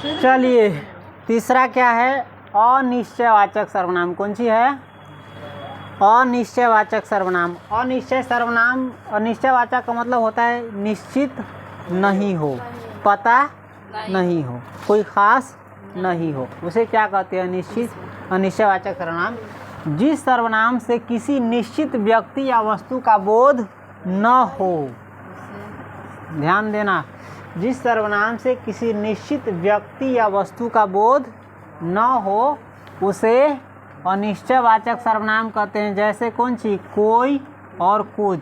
चलिए तीसरा क्या है, अनिश्चयवाचक सर्वनाम। कौन सी है? अनिश्चयवाचक सर्वनाम। अनिश्चयवाचक का मतलब होता है निश्चित नहीं हो, पता नहीं हो, कोई खास नहीं हो, उसे क्या कहते हैं? अनिश्चयवाचक सर्वनाम। जिस सर्वनाम से किसी निश्चित व्यक्ति या वस्तु का बोध न हो, ध्यान देना, जिस सर्वनाम से किसी निश्चित व्यक्ति या वस्तु का बोध न हो उसे अनिश्चयवाचक सर्वनाम कहते हैं। जैसे कौन सी? कोई और कुछ,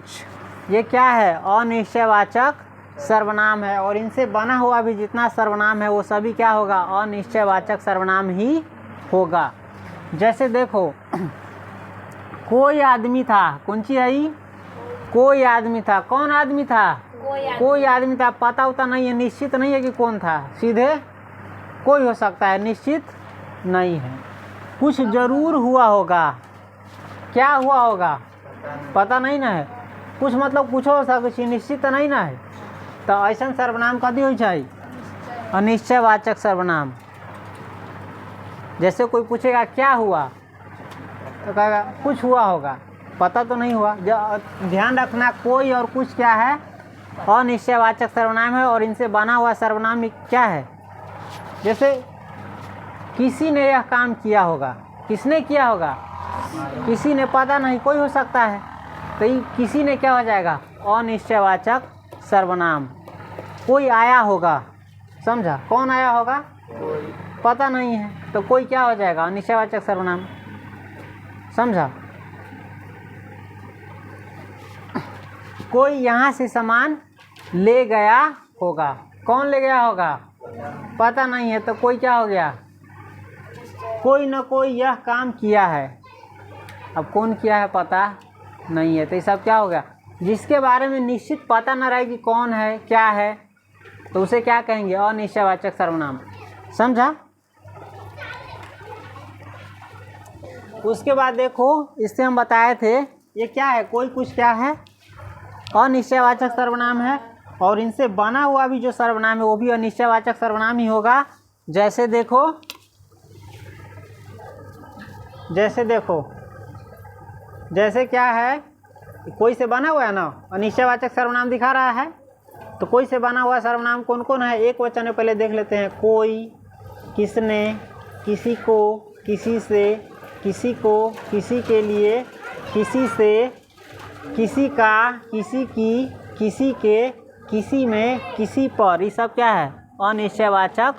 ये क्या है? अनिश्चयवाचक सर्वनाम है। और इनसे बना हुआ भी जितना सर्वनाम है वो सभी क्या होगा? अनिश्चयवाचक सर्वनाम ही होगा। जैसे देखो, कोई आदमी था। कौन सी आई? कोई आदमी था। कौन आदमी था? कोई आदमी था। पता उता नहीं है, निश्चित नहीं है कि कौन था, सीधे कोई हो सकता है, निश्चित नहीं है। कुछ जरूर हुआ होगा। क्या हुआ होगा? पता नहीं ना है। कुछ मतलब कुछ हो सकता, निश्चित तो नहीं ना है। तो ऐसा सर्वनाम कथी हो जाए? अनिश्चयवाचक सर्वनाम। जैसे कोई पूछेगा क्या हुआ, तो कहेगा कुछ हुआ होगा, पता तो नहीं हुआ। ध्यान रखना, कोई और कुछ क्या है? अनिश्चयवाचक सर्वनाम है। और इनसे बना हुआ सर्वनाम क्या है? जैसे किसी ने यह काम किया होगा। किसने किया होगा? किसी ने, पता नहीं, कोई हो सकता है। तो ये किसी ने क्या हो जाएगा? अनिश्चयवाचक सर्वनाम। कोई आया होगा, समझा? कौन आया होगा? पता नहीं है, तो कोई क्या हो जाएगा? अनिश्चयवाचक सर्वनाम, समझा? कोई यहाँ से सामान ले गया होगा। कौन ले गया होगा? पता नहीं है, तो कोई क्या हो गया? कोई न कोई यह काम किया है। अब कौन किया है पता नहीं है, तो ये सब क्या हो गया? जिसके बारे में निश्चित पता न रहे कि कौन है, क्या है, तो उसे क्या कहेंगे? अनिश्चयवाचक सर्वनाम, समझा? उसके बाद देखो, इससे हम बताए थे ये क्या है? कोई कुछ क्या है? अनिश्चयवाचक सर्वनाम है। और इनसे बना हुआ भी जो सर्वनाम है वो भी अनिश्चयवाचक सर्वनाम ही होगा। जैसे देखो, जैसे क्या है? कोई से बना हुआ है ना, अनिश्चयवाचक सर्वनाम दिखा रहा है। तो कोई से बना हुआ सर्वनाम कौन कौन है? एक वचन में पहले देख लेते हैं। कोई, किसने, किसी को, किसी से, किसी को, किसी के लिए, किसी से, किसी का, किसी की, किसी के, किसी में, किसी पर, ये सब क्या है? अनिश्चयवाचक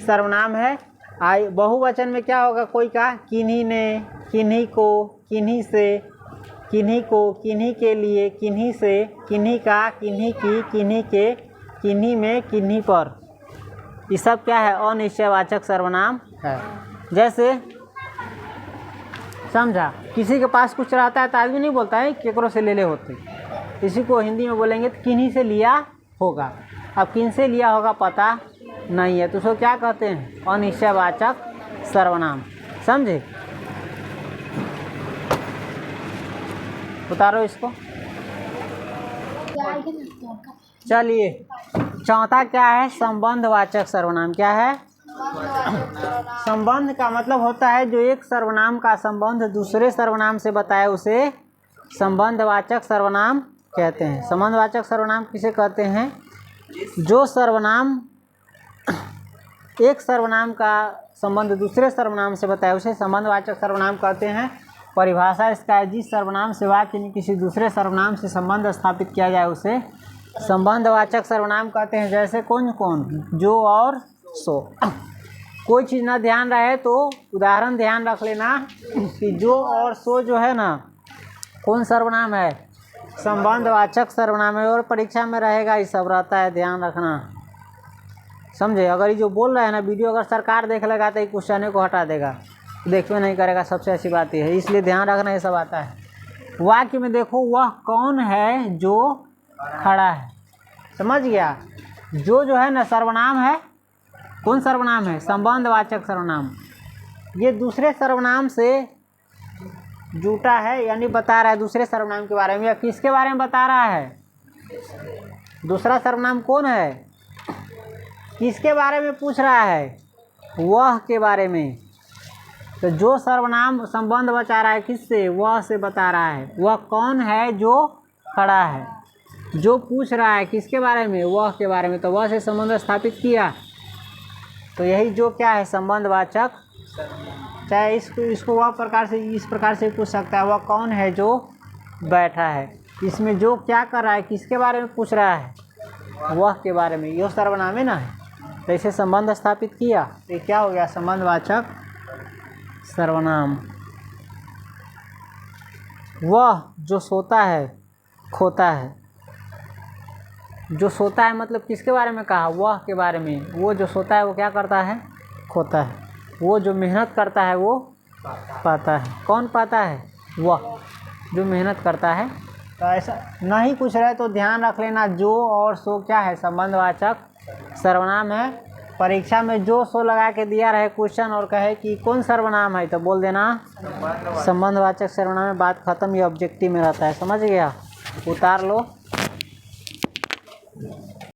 सर्वनाम है। बहुवचन में क्या होगा? कोई का किन्हीं ने, किन्हीं को, किन्हीं से, किन्हीं को, किन्हीं के लिए, किन्हीं से, किन्हीं का, किन्हीं की, किन्हीं के, किन्हीं में, किन्हीं पर, ये सब क्या है? अनिश्चयवाचक सर्वनाम है। जैसे समझा, किसी के पास कुछ रहता है तो आदमी नहीं बोलता है केकरो से ले ले होते, इसी को हिंदी में बोलेंगे तो किन्हीं से लिया होगा। अब किन से लिया होगा पता नहीं है, तो उसको क्या कहते हैं? अनिश्चयवाचक सर्वनाम, समझे? उतारो इसको। चलिए चौथा क्या है? संबंधवाचक सर्वनाम। क्या है? संबंध का मतलब होता है जो एक सर्वनाम का संबंध दूसरे सर्वनाम से बताए उसे संबंधवाचक सर्वनाम कहते हैं। संबंधवाचक सर्वनाम किसे कहते हैं? जो सर्वनाम एक सर्वनाम का संबंध दूसरे सर्वनाम से बताए उसे संबंधवाचक सर्वनाम कहते हैं। परिभाषा इसका है, जिस सर्वनाम से वाक्य में किसी दूसरे सर्वनाम से संबंध स्थापित किया जाए उसे संबंधवाचक सर्वनाम कहते हैं। जैसे कौन कौन? जो और सो। कोई चीज़ ना ध्यान रहे तो उदाहरण ध्यान रख लेना कि जो और सो जो है ना, कौन सर्वनाम है? संबंधवाचक सर्वनाम है। और परीक्षा में रहेगा, ये सब रहता है, ध्यान रखना, समझे? अगर ये जो बोल रहा है ना वीडियो, अगर सरकार देख लेगा तो ये क्वेश्चन को हटा देगा, देखते नहीं करेगा। सबसे अच्छी बात ये है, इसलिए ध्यान रखना, ये सब आता है। वाक्य में देखो, वह कौन है जो खड़ा है, समझ गया? जो है ना सर्वनाम है। कौन सर्वनाम है? संबंधवाचक सर्वनाम। ये दूसरे सर्वनाम से जुटा है, यानी बता रहा है दूसरे सर्वनाम के बारे में। या किसके बारे में बता रहा है? दूसरा सर्वनाम कौन है? किसके बारे में पूछ रहा है? वह के बारे में। तो जो सर्वनाम संबंध बता रहा है किससे? वह से बता रहा है। वह कौन है जो खड़ा है? जो पूछ रहा है किसके बारे में? वह के बारे में। तो वह से संबंध स्थापित किया। तो यही जो क्या है? संबंधवाचक। चाहे इसको वह प्रकार से इस प्रकार से पूछ सकता है, वह कौन है जो बैठा है। इसमें जो क्या कर रहा है किसके बारे में पूछ रहा है? वह के बारे में। यह सर्वनाम है ना। तो इसे संबंध स्थापित किया तो क्या हो गया? संबंधवाचक सर्वनाम। वह जो सोता है खोता है। जो सोता है मतलब किसके बारे में कहा? वह के बारे में। वो जो सोता है वो क्या करता है? खोता है। वो जो मेहनत करता है वो पाता है। कौन पाता है? वह जो मेहनत करता है। तो ऐसा नहीं पूछ रहा है तो ध्यान रख लेना, जो और सो क्या है? संबंधवाचक सर्वनाम है। परीक्षा में जो सो लगा के दिया रहे क्वेश्चन और कहे कि कौन सर्वनाम है, तो बोल देना संबंधवाचक सर्वनाम है। बात खत्म। ये ऑब्जेक्टिव में रहता है, समझ गया? उतार लो।